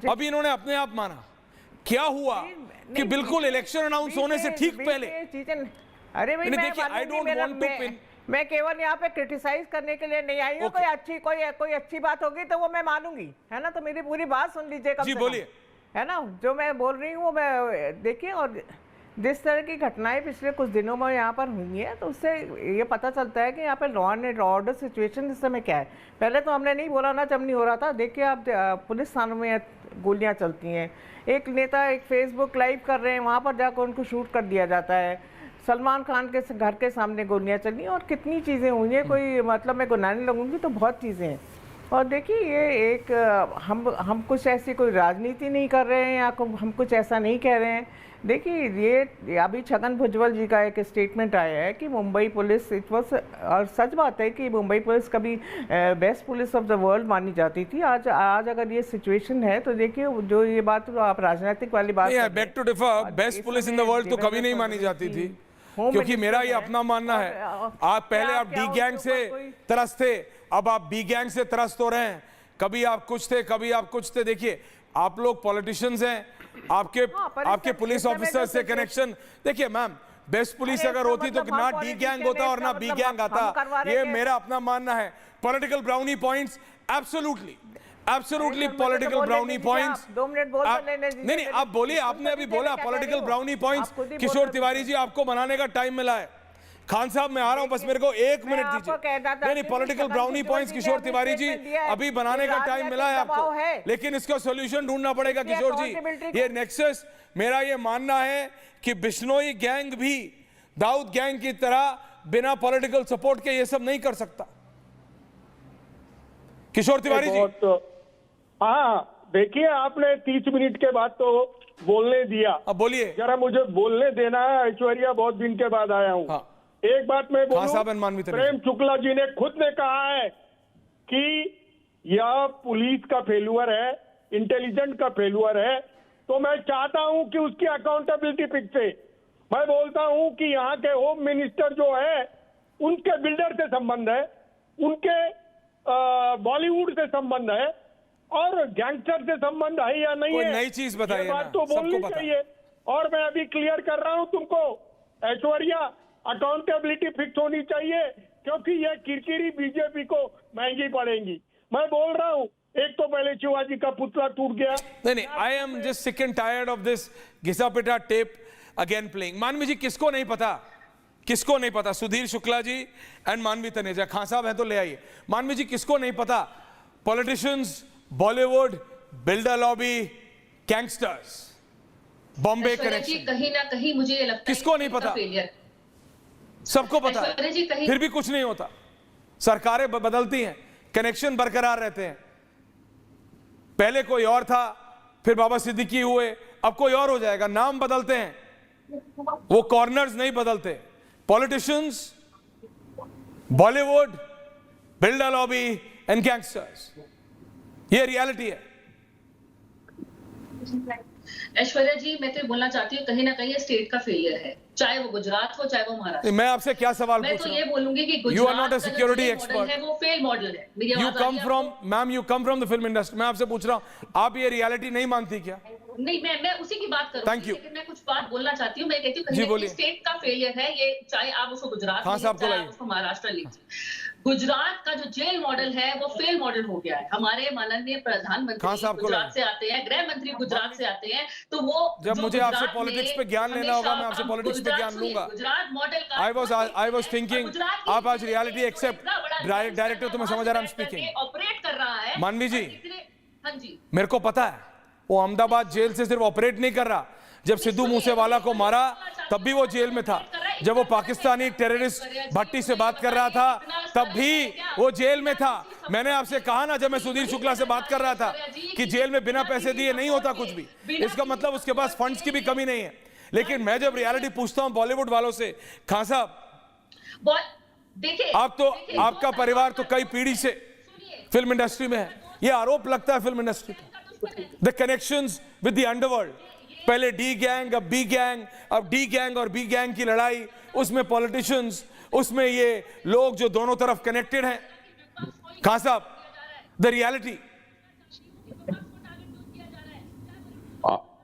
अभी इन्होंने अपने आप माना। क्या हुआ कि बिल्कुल इलेक्शन अनाउंस होने से ठीक पहले चीजें, अरे भाई देखिए I don't want to pin, मैं केवल यहाँ पे क्रिटिसाइज करने के लिए नहीं आई हूँ। कोई अच्छी बात होगी तो वो मैं मानूंगी, है ना। तो मेरी पूरी बात सुन लीजिए कम से कम, बोलिए, है ना। जो मैं बोल रही हूँ वो मैं देखिए, और जिस तरह की घटनाएं पिछले कुछ दिनों में यहाँ पर हुई है तो उससे ये पता चलता है कि यहाँ पे लॉ एंड ऑर्डर सिचुएशन इस समय क्या है। पहले तो हमने नहीं बोला ना जब नहीं हो रहा था। देखिए आप पुलिस थानों में गोलियां चलती हैं, एक नेता एक फेसबुक लाइव कर रहे हैं, वहाँ पर जाकर उनको शूट कर दिया जाता है। सलमान खान के घर के सामने गोलियां चली और कितनी चीज़ें हुई हैं, कोई मतलब मैं गुनाने लगूंगी तो बहुत चीज़ें हैं। और देखिए ये एक हम कुछ ऐसी कोई राजनीति नहीं कर रहे हैं या हम कुछ ऐसा नहीं कह रहे हैं। देखिए ये अभी छगन भुजबल जी का एक स्टेटमेंट आया है कि मुंबई पुलिस इट वॉज, और सच बात है कि मुंबई पुलिस कभी best police of the world मानी जाती थी। आज अगर ये सिचुएशन है तो देखिए जो ये बात तो आप राजनीतिक वाली बात, back to differ, best police in the world तो कभी नहीं मानी जाती थी, क्योंकि मेरा ये अपना मानना है। आप पहले आप डी गैंग से त्रस्त थे, अब आप बी गैंग से त्रस्त हो रहे हैं। कभी आप कुछ थे, कभी आप कुछ थे। देखिए आप लोग पॉलिटिशियंस हैं, आपके पुलिस ऑफिसर से कनेक्शन। देखिए मैम, बेस्ट पुलिस अगर होती तो ना डी गैंग होता और ना बी गैंग आता। ये मेरा अपना मानना है। Political brownie points, absolutely political brownie points. 2 minute बोल नहीं आप बोलिए, आपने अभी बोला पॉलिटिकल ब्राउनी पॉइंट्स। किशोर तिवारी जी आपको बनाने का टाइम मिला है। खान साहब मैं आ रहा हूं, बस मेरे को 1 मिनट दीजिए। नहीं पॉलिटिकल ब्राउनी पॉइंट्स किशोर तिवारी जी अभी बनाने का टाइम मिला है आपको, लेकिन इसका सॉल्यूशन ढूंढना पड़ेगा किशोर जी। ये नेक्सस, मेरा ये मानना है कि बिश्नोई गैंग भी दाऊद गैंग की तरह बिना पॉलिटिकल सपोर्ट के ये सब नहीं कर सकता। किशोर तिवारी जी। हाँ देखिए, आपने 30 मिनट के बाद तो बोलने दिया, अब बोलिए। जरा मुझे बोलने देना है। ऐश्वर्या बहुत दिन के बाद आया हूँ। हाँ। एक बात मैं बोलूं, प्रेम शुक्ला जी ने खुद ने कहा है कि यह पुलिस का फेल्यूर है, इंटेलिजेंट का फेल्यूर है। तो मैं चाहता हूं कि उसकी अकाउंटेबिलिटी फिक्स है। मैं बोलता हूं कि यहाँ के होम मिनिस्टर जो है उनके बिल्डर से संबंध है, उनके बॉलीवुड से संबंध है और गैंगस्टर से संबंध है या नहीं है, नई चीज बताइए, ये बात तो बोलनी चाहिए। और मैं अभी क्लियर कर रहा हूं तुमको, ऐश्वर्या, अकाउंटेबिलिटी फिक्स होनी चाहिए, क्योंकि यह किरकिरी बीजेपी को महंगी पड़ेगी। मैं बोल रहा हूं, एक तो पहले शिवाजी का पुतला टूट गया। नहीं, I am just sick and tired of this घिसा पिटा टेप अगेन प्लेइंग। मानवी जी किसको नहीं पता, किसको नहीं पता? सुधीर शुक्ला जी एंड मानवी तनेजा। खान साहब है तो ले आइए। मानवी जी किसको नहीं पता? Politicians, Bollywood, builder lobby, gangsters, Bombay connection, कहीं ना कहीं मुझे ये लगता है किसको नहीं पता? सबको पता है, फिर भी कुछ नहीं होता। सरकारें बदलती हैं, कनेक्शन बरकरार रहते हैं। पहले कोई और था, फिर बाबा सिद्दीकी हुए, अब कोई और हो जाएगा। नाम बदलते हैं, वो कॉर्नर्स नहीं बदलते। Politicians, Bollywood, builder lobby and gangsters, ये रियलिटी है। ऐश्वर्या जी, मैं तो बोलना चाहती हूँ कहीं ना कहीं स्टेट का फेलियर है, चाहे वो गुजरात हो चाहे वो महाराष्ट्र। मैं आपसे क्या सवाल पूछ रहा हूं? मैं तो ये बोलूंगी कि you are not a security expert है, वो फेल मॉडल है। You come from, ma'am you come from the film industry. मैं आपसे पूछ रहा हूं, आप ये रियलिटी नहीं मानती क्या? नहीं, मैं उसी की बात कर रही हूं, लेकिन मैं कुछ बात बोलना चाहती हूँ। मैं कहती हूँ कहीं स्टेट का फेलियर है ये, चाहे आप उसको गुजरात चाहे आप उसको महाराष्ट्र लीजिए। गुजरात का जो जेल मॉडल है वो फेल मॉडल हो गया है। हमारे माननीय प्रधानमंत्री गुजरात से आते हैं, गृह मंत्री गुजरात से आते हैं, तो वो जब मुझे आपसे पॉलिटिक्स पे ज्ञान लेना होगा, मैं आपसे पॉलिटिक्स पे ज्ञान लूंगा। गुजरात मॉडल का आई वाज थिंकिंग आप आज रियलिटी एक्सेप्ट डायरेक्टर, तो मैं समझ रहा हूं स्पीकिंग ऑपरेट कर रहा है। मानवी जी, हाँ जी, मेरे को पता है वो अहमदाबाद जेल से सिर्फ ऑपरेट नहीं कर रहा। जब सिद्धू मूसेवाला को मारा तब भी वो जेल में था। जब वो पाकिस्तानी टेररिस्ट भट्टी से बात कर रहा था तब भी वो जेल में था। मैंने आपसे कहा ना जब मैं सुधीर शुक्ला से बात कर रहा था कि जेल में बिना पैसे दिए नहीं होता कुछ भी, इसका मतलब उसके पास फंड्स की भी कमी नहीं है। लेकिन मैं जब रियलिटी पूछता हूं बॉलीवुड वालों से, खान साहब देखिए आप तो आपका परिवार तो कई पीढ़ी से फिल्म इंडस्ट्री में है, ये आरोप लगता है फिल्म इंडस्ट्री पे, the connections with the underworld, पहले डी गैंग अब बी गैंग, अब डी गैंग और बी गैंग की लड़ाई, उसमें पॉलिटिशियंस, उसमें ये लोग जो दोनों तरफ कनेक्टेड हैं। खान साहब द रियलिटी।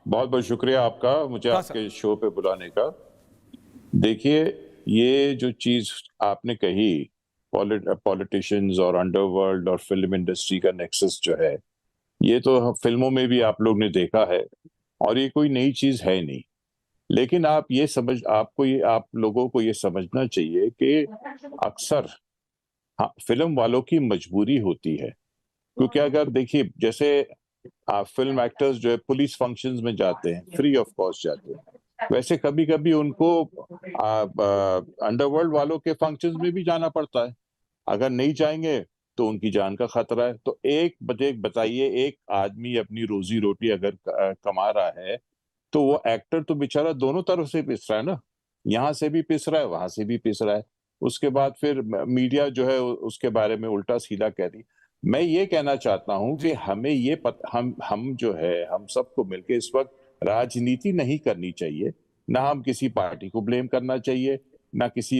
बहुत बहुत शुक्रिया आपका मुझे आपके शो पे बुलाने का। देखिए ये जो चीज आपने कही पॉलिटिशियंस और अंडरवर्ल्ड और फिल्म इंडस्ट्री का नेक्सस जो है, ये तो फिल्मों में भी आप लोग ने देखा है और ये कोई नई चीज है नहीं। लेकिन आप लोगों को ये समझना चाहिए कि अक्सर फिल्म वालों की मजबूरी होती है, क्योंकि अगर देखिए जैसे फिल्म एक्टर्स जो है पुलिस फंक्शंस में जाते हैं, फ्री ऑफ कॉस्ट जाते हैं, वैसे कभी कभी उनको अंडरवर्ल्ड वालों के फंक्शंस में भी जाना पड़ता है। अगर नहीं जाएंगे तो उनकी जान का खतरा है। तो बताइए एक आदमी अपनी रोजी रोटी अगर कमा रहा है तो वो एक्टर तो बेचारा दोनों तरफ से पिस रहा है ना, यहाँ से भी पिस रहा है, वहां से भी पिस रहा है। उसके बाद फिर मीडिया जो है उसके बारे में उल्टा सीधा कह रही। मैं ये कहना चाहता हूं कि हमें ये हम जो है हम सबको मिलकर इस वक्त राजनीति नहीं करनी चाहिए, ना हम किसी पार्टी को ब्लेम करना चाहिए, ना किसी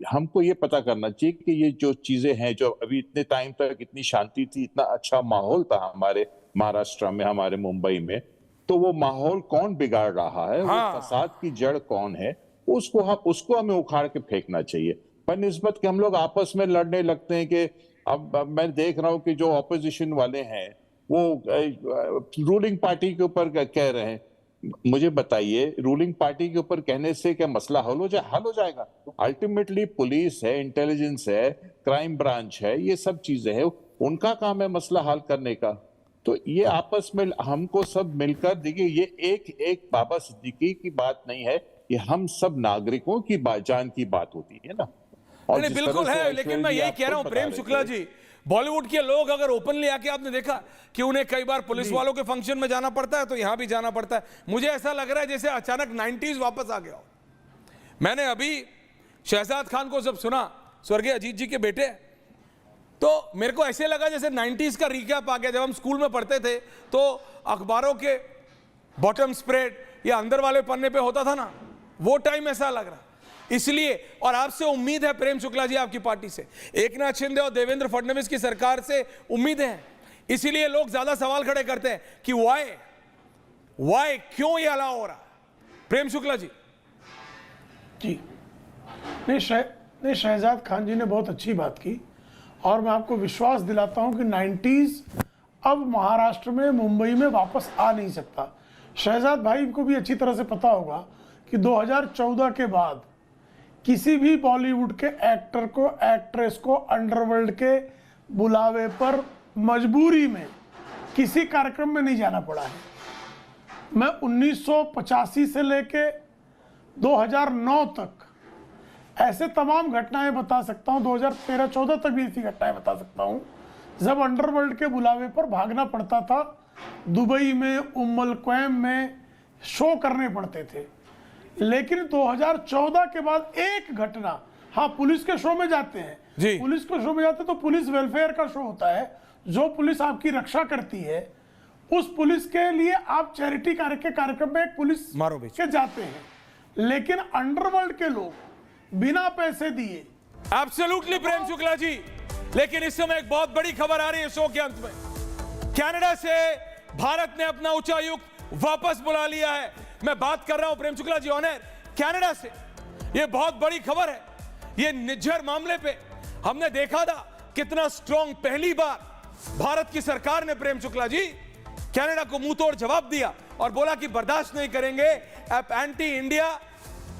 हमको ये पता करना चाहिए कि ये जो चीजें हैं, जो अभी इतने टाइम तक इतनी शांति थी, इतना अच्छा माहौल था हमारे महाराष्ट्र में, हमारे मुंबई में, तो वो माहौल कौन बिगाड़ रहा है, वो फसाद की जड़ कौन है, उसको हमें उखाड़ के फेंकना चाहिए। पर निस्बत के हम लोग आपस में लड़ने लगते हैं कि अब मैं देख रहा हूं कि जो ऑपोजिशन वाले हैं वो रूलिंग पार्टी के ऊपर कह रहे हैं। मुझे बताइए रूलिंग पार्टी के ऊपर कहने से क्या मसला हल हो जाएगा? अल्टीमेटली पुलिस है, इंटेलिजेंस है, क्राइम ब्रांच है, ये सब चीजें हैं, उनका काम है मसला हल करने का। तो ये आपस में हमको सब मिलकर, देखिए ये एक बाबा सिद्दीकी की बात नहीं है, ये हम सब नागरिकों की जान की बात होती है ना। और बिल्कुल है, लेकिन मैं यही कह रहा हूं प्रेम शुक्ला जी, बॉलीवुड के लोग अगर ओपनली आके आपने देखा कि उन्हें कई बार पुलिस वालों के फंक्शन में जाना पड़ता है, तो यहां भी जाना पड़ता है। मुझे ऐसा लग रहा है जैसे अचानक 90s वापस आ गया हो। मैंने अभी शहजाद खान को जब सुना, स्वर्गीय अजीत जी के बेटे, तो मेरे को ऐसे लगा जैसे 90s का रिकैप आ गया। जब हम स्कूल में पढ़ते थे तो अखबारों के बॉटम स्प्रेड या अंदर वाले पन्ने पे होता था ना, वो टाइम ऐसा लग रहा। इसलिए और आपसे उम्मीद है प्रेम शुक्ला जी, आपकी पार्टी से, एकनाथ शिंदे और देवेंद्र फडणवीस की सरकार से उम्मीद है, इसीलिए लोग ज्यादा सवाल खड़े करते हैं कि वाई क्यों ये अलाउ हो रहा। प्रेम शुक्ला जी। जी नहीं, शहजाद खान जी ने बहुत अच्छी बात की और मैं आपको विश्वास दिलाता हूं कि 90s अब महाराष्ट्र में, मुंबई में वापस आ नहीं सकता। शहजाद भाई को भी अच्छी तरह से पता होगा कि 2014 के बाद किसी भी बॉलीवुड के एक्टर को, एक्ट्रेस को अंडरवर्ल्ड के बुलावे पर मजबूरी में किसी कार्यक्रम में नहीं जाना पड़ा है। मैं 1985 से लेके 2009 तक ऐसे तमाम घटनाएं बता सकता हूं, 2013-14 तक भी ऐसी घटनाएं बता सकता हूं, जब अंडरवर्ल्ड के बुलावे पर भागना पड़ता था। दुबई में, उम्मुल क़ुवैम में शो करने पड़ते थे। लेकिन 2014 के बाद एक घटना, हाँ पुलिस के शो में जाते हैं, पुलिस के शो में जाते हैं तो पुलिस वेलफेयर का शो होता है, जो पुलिस आपकी रक्षा करती है, उस पुलिस के लिए आप चैरिटी कार्यक्रम में एक पुलिस के जाते हैं। लेकिन अंडरवर्ल्ड के लोग बिना पैसे दिए। एब्सोल्युटली प्रेम शुक्ला जी, लेकिन इस समय एक बहुत बड़ी खबर आ रही है शो के अंत में। कनाडा से भारत ने अपना उच्चायुक्त वापस बुला लिया है। मैं बात कर रहा हूं प्रेम शुक्ला जी ऑनर कनाडा से। यह बहुत बड़ी खबर है। यह निज्जर मामले पे हमने देखा था कितना स्ट्रॉन्ग पहली बार भारत की सरकार ने प्रेम शुक्ला जी कनाडा को मुंह तोड़ जवाब दिया और बोला कि बर्दाश्त नहीं करेंगे आप एंटी इंडिया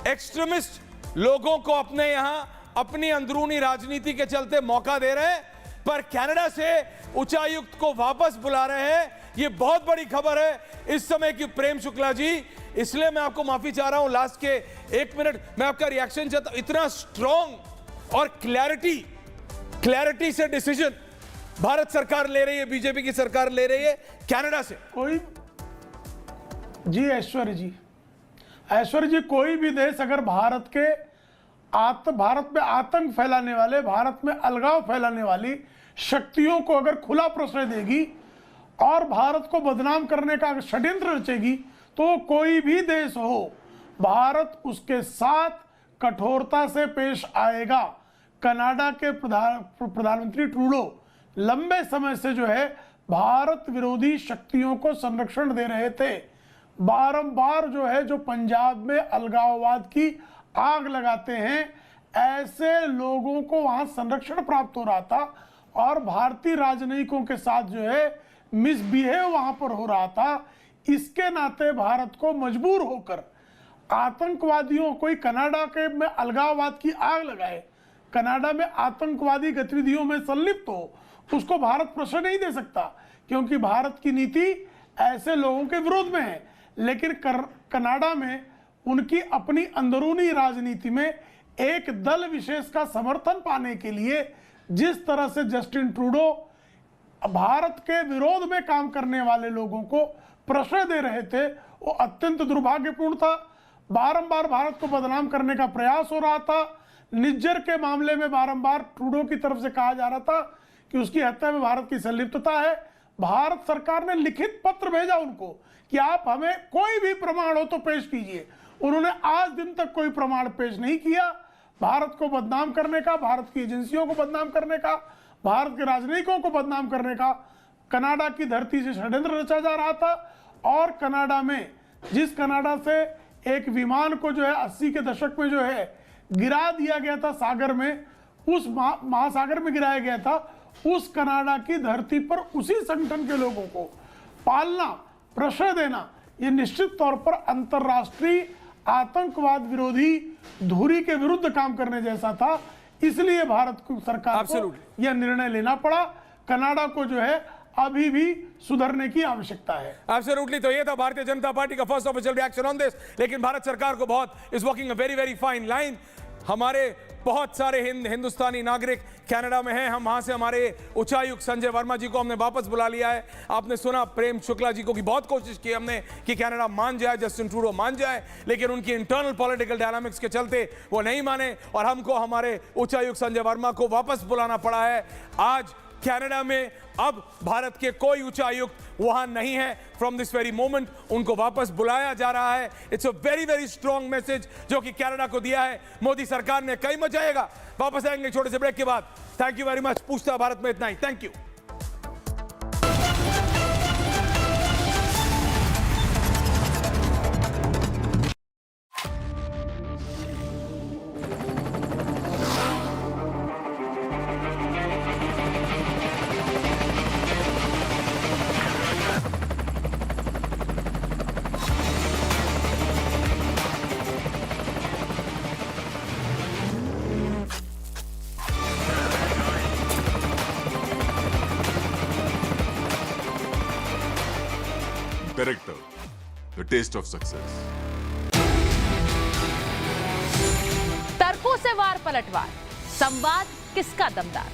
एक्सट्रीमिस्ट लोगों को अपने यहां अपनी अंदरूनी राजनीति के चलते मौका दे रहे हैं, पर कनाडा से उच्चायुक्त को वापस बुला रहे हैं। यह बहुत बड़ी खबर है इस समय की प्रेम शुक्ला जी। इसलिए मैं आपको माफी चाह रहा हूं, लास्ट के 1 मिनट मैं आपका रिएक्शन चाहता हूं। इतना स्ट्रॉन्ग और क्लैरिटी क्लैरिटी से डिसीजन भारत सरकार ले रही है, बीजेपी की सरकार ले रही है कनाडा से। कोई जी ऐश्वर्य जी कोई भी देश अगर भारत में आतंक फैलाने वाले, भारत में अलगाव फैलाने वाली शक्तियों को अगर खुला प्रश्रय देगी और भारत को बदनाम करने का षड्यंत्र रचेगी, तो कोई भी देश हो, भारत उसके साथ कठोरता से पेश आएगा। कनाडा के प्रधानमंत्री ट्रूडो लंबे समय से जो है भारत विरोधी शक्तियों को संरक्षण दे रहे थे। बारंबार जो है, जो पंजाब में अलगाववाद की आग लगाते हैं, ऐसे लोगों को वहां संरक्षण प्राप्त हो रहा था और भारतीय राजनयिकों के साथ जो है मिसबिहेव वहां पर हो रहा था। इसके नाते भारत को मजबूर होकर आतंकवादियों, कोई कनाडा के में अलगाववाद की आग लगाए, कनाडा में आतंकवादी गतिविधियों में संलिप्त हो, उसको भारत प्रश्रय नहीं दे सकता, क्योंकि भारत की नीति ऐसे लोगों के विरोध में है। लेकिन कनाडा में उनकी अपनी अंदरूनी राजनीति में एक दल विशेष का समर्थन पाने के लिए जिस तरह से जस्टिन ट्रूडो भारत के विरोध में काम करने वाले लोगों को प्रश्रय दे रहे थे, वो अत्यंत दुर्भाग्यपूर्ण था। बारंबार भारत को बदनाम करने का प्रयास हो रहा था। निज्जर के मामले में बारंबार ट्रूडो की तरफ से कहा जा रहा था कि उसकी हत्या में भारत की संलिप्तता है। भारत सरकार ने लिखित पत्र भेजा उनको कि आप हमें कोई भी प्रमाण हो तो पेश कीजिए। उन्होंने आज दिन तक कोई प्रमाण पेश नहीं किया। भारत को बदनाम करने का, भारत की एजेंसियों को बदनाम करने का, भारत के राजनयिकों को बदनाम करने का कनाडा की धरती से षड्यंत्र रचा जा रहा था। और कनाडा में, जिस कनाडा से एक विमान को जो है 80 के दशक में जो है गिरा दिया गया था सागर में, उस महासागर में गिराया गया था, उस कनाडा की धरती पर उसी संगठन के लोगों को पालना, प्रश्रय देना, ये निश्चित तौर पर अंतर्राष्ट्रीय आतंकवाद विरोधी धुरी के विरुद्ध काम करने जैसा था। इसलिए भारत को सरकार को यह निर्णय लेना पड़ा। कनाडा को जो है अभी भी सुधरने की आवश्यकता है। एब्सोल्युटली। तो ये था भारतीय जनता पार्टी का first official reaction on this. लेकिन भारत सरकार को बहुत is walking a very very fine line. हमारे बहुत सारे हिंदुस्तानी नागरिक कनाडा में हैं। हम वहां से हमारे उच्चायुक्त संजय वर्मा जी को हमने वापस बुला लिया है। आपने सुना प्रेम शुक्ला जी को की बहुत कोशिश की हमने कि कनाडा मान जाए, जस्टिन ट्रूडो मान जाए, लेकिन उनकी इंटरनल पॉलिटिकल डायनामिक्स के चलते वो नहीं माने और हमको हमारे उच्चायुक्त संजय वर्मा को वापस बुलाना पड़ा है। आज कनाडा में अब भारत के कोई उच्चायुक्त वहां नहीं है। फ्रॉम दिस वेरी मोमेंट उनको वापस बुलाया जा रहा है। It's a very very strong message जो कि कनाडा को दिया है मोदी सरकार ने। कई मचाएगा। वापस आएंगे छोटे से ब्रेक के बाद। Thank you very much. पूछता भारत में इतना ही। Thank you. Director, The Taste of Success. तर्कों से वार पलटवार, संवाद किसका दमदार।